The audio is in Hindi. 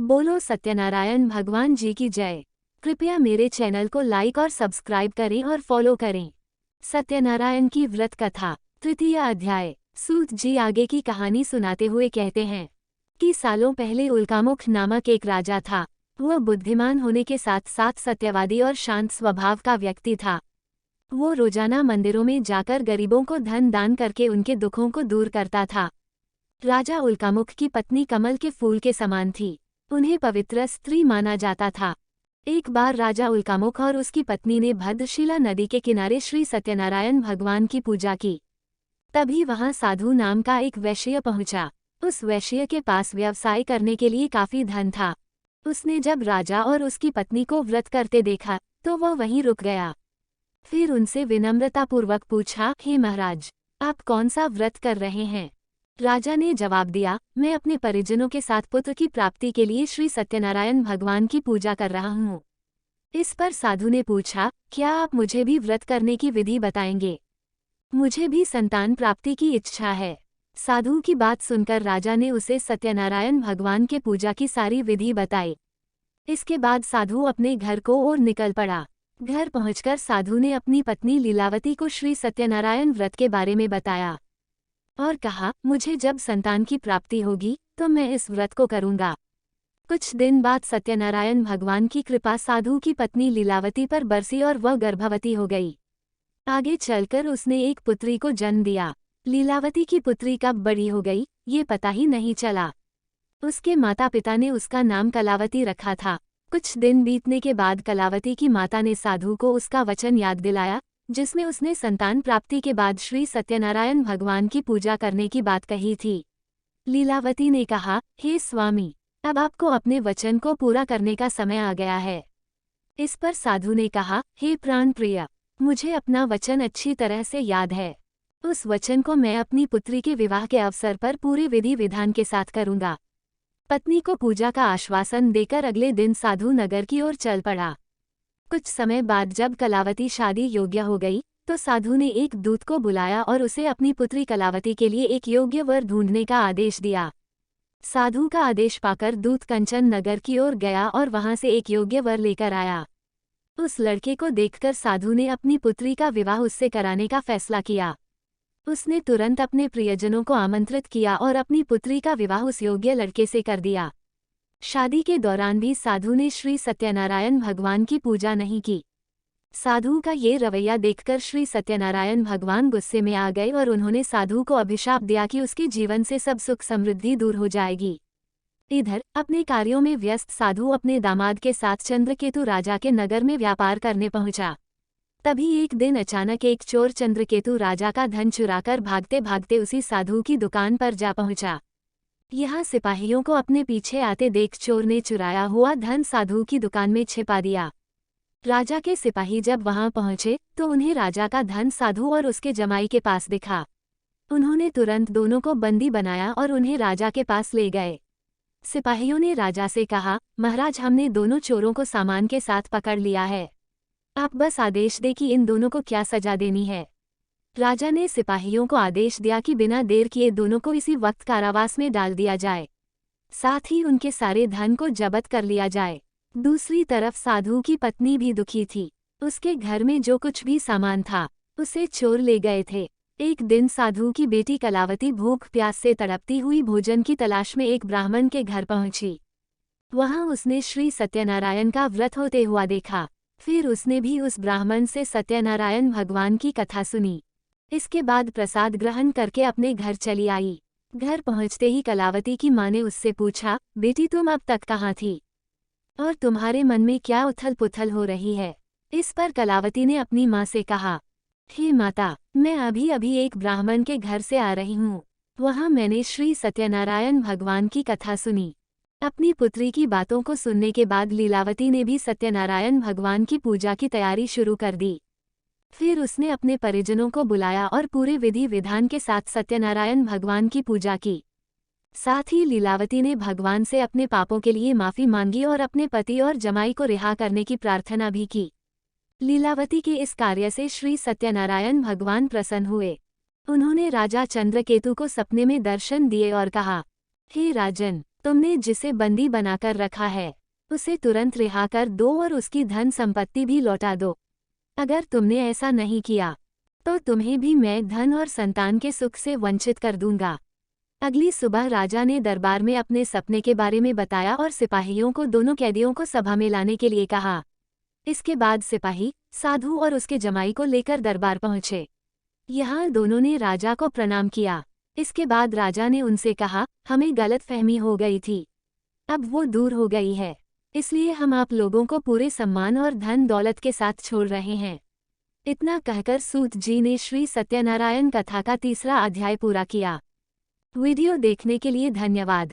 बोलो सत्यनारायण भगवान जी की जय। कृपया मेरे चैनल को लाइक और सब्सक्राइब करें और फॉलो करें। सत्यनारायण की व्रत कथा, तृतीय अध्याय। सूत जी आगे की कहानी सुनाते हुए कहते हैं कि सालों पहले उल्कामुख नामक एक राजा था। वह बुद्धिमान होने के साथ साथ सत्यवादी और शांत स्वभाव का व्यक्ति था। वो रोजाना मंदिरों में जाकर गरीबों को धन दान करके उनके दुखों को दूर करता था। राजा उल्कामुख की पत्नी कमल के फूल के समान थी। उन्हें पवित्र स्त्री माना जाता था। एक बार राजा उल्कामुख और उसकी पत्नी ने भद्रशिला नदी के किनारे श्री सत्यनारायण भगवान की पूजा की। तभी वहां साधु नाम का एक वैश्य पहुंचा। उस वैश्य के पास व्यवसाय करने के लिए काफी धन था। उसने जब राजा और उसकी पत्नी को व्रत करते देखा तो वह वहीं रुक गया। फिर उनसे विनम्रतापूर्वक पूछा, हे महाराज, आप कौन सा व्रत कर रहे हैं? राजा ने जवाब दिया, मैं अपने परिजनों के साथ पुत्र की प्राप्ति के लिए श्री सत्यनारायण भगवान की पूजा कर रहा हूँ। इस पर साधु ने पूछा, क्या आप मुझे भी व्रत करने की विधि बताएंगे? मुझे भी संतान प्राप्ति की इच्छा है। साधु की बात सुनकर राजा ने उसे सत्यनारायण भगवान के पूजा की सारी विधि बताई। इसके बाद साधु अपने घर को ओर निकल पड़ा। घर पहुंचकर साधु ने अपनी पत्नी लीलावती को श्री सत्यनारायण व्रत के बारे में बताया और कहा, मुझे जब संतान की प्राप्ति होगी तो मैं इस व्रत को करूंगा। कुछ दिन बाद सत्यनारायण भगवान की कृपा साधु की पत्नी लीलावती पर बरसी और वह गर्भवती हो गई। आगे चलकर उसने एक पुत्री को जन्म दिया। लीलावती की पुत्री कब बड़ी हो गई ये पता ही नहीं चला। उसके माता पिता ने उसका नाम कलावती रखा था। कुछ दिन बीतने के बाद कलावती की माता ने साधु को उसका वचन याद दिलाया, जिसमें उसने संतान प्राप्ति के बाद श्री सत्यनारायण भगवान की पूजा करने की बात कही थी। लीलावती ने कहा, हे स्वामी, अब आपको अपने वचन को पूरा करने का समय आ गया है। इस पर साधु ने कहा, हे प्राण प्रिय, मुझे अपना वचन अच्छी तरह से याद है। उस वचन को मैं अपनी पुत्री के विवाह के अवसर पर पूरे विधि विधान के साथ करूंगा। पत्नी को पूजा का आश्वासन देकर अगले दिन साधु नगर की ओर चल पड़ा। कुछ समय बाद जब कलावती शादी योग्य हो गई तो साधु ने एक दूत को बुलाया और उसे अपनी पुत्री कलावती के लिए एक योग्य वर ढूंढने का आदेश दिया। साधु का आदेश पाकर दूत कंचन नगर की ओर गया और वहां से एक योग्य वर लेकर आया। उस लड़के को देखकर साधु ने अपनी पुत्री का विवाह उससे कराने का फैसला किया। उसने तुरंत अपने प्रियजनों को आमंत्रित किया और अपनी पुत्री का विवाह उस योग्य लड़के से कर दिया। शादी के दौरान भी साधु ने श्री सत्यनारायण भगवान की पूजा नहीं की। साधु का ये रवैया देखकर श्री सत्यनारायण भगवान गुस्से में आ गए और उन्होंने साधु को अभिशाप दिया कि उसके जीवन से सब सुख समृद्धि दूर हो जाएगी। इधर अपने कार्यों में व्यस्त साधु अपने दामाद के साथ चंद्रकेतु राजा के नगर में व्यापार करने पहुंचा। तभी एक दिन अचानक एक चोर चंद्रकेतु राजा का धन चुराकर भागते भागते उसी साधु की दुकान पर जा पहुंचा। यहाँ सिपाहियों को अपने पीछे आते देख चोर ने चुराया हुआ धन साधु की दुकान में छिपा दिया। राजा के सिपाही जब वहां पहुंचे तो उन्हें राजा का धन साधु और उसके जमाई के पास दिखा। उन्होंने तुरंत दोनों को बंदी बनाया और उन्हें राजा के पास ले गए। सिपाहियों ने राजा से कहा, महाराज, हमने दोनों चोरों को सामान के साथ पकड़ लिया है। आप बस आदेश दे कि इन दोनों को क्या सजा देनी है। राजा ने सिपाहियों को आदेश दिया कि बिना देर किए दोनों को इसी वक्त कारावास में डाल दिया जाए, साथ ही उनके सारे धन को जब्त कर लिया जाए। दूसरी तरफ साधु की पत्नी भी दुखी थी। उसके घर में जो कुछ भी सामान था उसे चोर ले गए थे। एक दिन साधु की बेटी कलावती भूख प्यास से तड़पती हुई भोजन की तलाश में एक ब्राह्मण के घर पहुंची। वहां उसने श्री सत्यनारायण का व्रत होते हुआ देखा। फिर उसने भी उस ब्राह्मण से सत्यनारायण भगवान की कथा सुनी। इसके बाद प्रसाद ग्रहण करके अपने घर चली आई। घर पहुंचते ही कलावती की मां ने उससे पूछा, बेटी, तुम अब तक कहाँ थी और तुम्हारे मन में क्या उथल पुथल हो रही है? इस पर कलावती ने अपनी मां से कहा, हे माता, मैं अभी अभी एक ब्राह्मण के घर से आ रही हूँ। वहाँ मैंने श्री सत्यनारायण भगवान की कथा सुनी। अपनी पुत्री की बातों को सुनने के बाद लीलावती ने भी सत्यनारायण भगवान की पूजा की तैयारी शुरू कर दी। फिर उसने अपने परिजनों को बुलाया और पूरे विधि विधान के साथ सत्यनारायण भगवान की पूजा की। साथ ही लीलावती ने भगवान से अपने पापों के लिए माफी मांगी और अपने पति और जमाई को रिहा करने की प्रार्थना भी की। लीलावती के इस कार्य से श्री सत्यनारायण भगवान प्रसन्न हुए। उन्होंने राजा चंद्रकेतु को सपने में दर्शन दिए और कहा, हे राजन, तुमने जिसे बंदी बनाकर रखा है उसे तुरंत रिहा कर दो और उसकी धन संपत्ति भी लौटा दो। अगर तुमने ऐसा नहीं किया तो तुम्हें भी मैं धन और संतान के सुख से वंचित कर दूंगा। अगली सुबह राजा ने दरबार में अपने सपने के बारे में बताया और सिपाहियों को दोनों कैदियों को सभा में लाने के लिए कहा। इसके बाद सिपाही साधु और उसके जमाई को लेकर दरबार पहुंचे। यहाँ दोनों ने राजा को प्रणाम किया। इसके बाद राजा ने उनसे कहा, हमें गलतफहमी हो गई थी, अब वो दूर हो गई है, इसलिए हम आप लोगों को पूरे सम्मान और धन दौलत के साथ छोड़ रहे हैं। इतना कहकर सूत जी ने श्री सत्यनारायण कथा का 3रा अध्याय पूरा किया। वीडियो देखने के लिए धन्यवाद।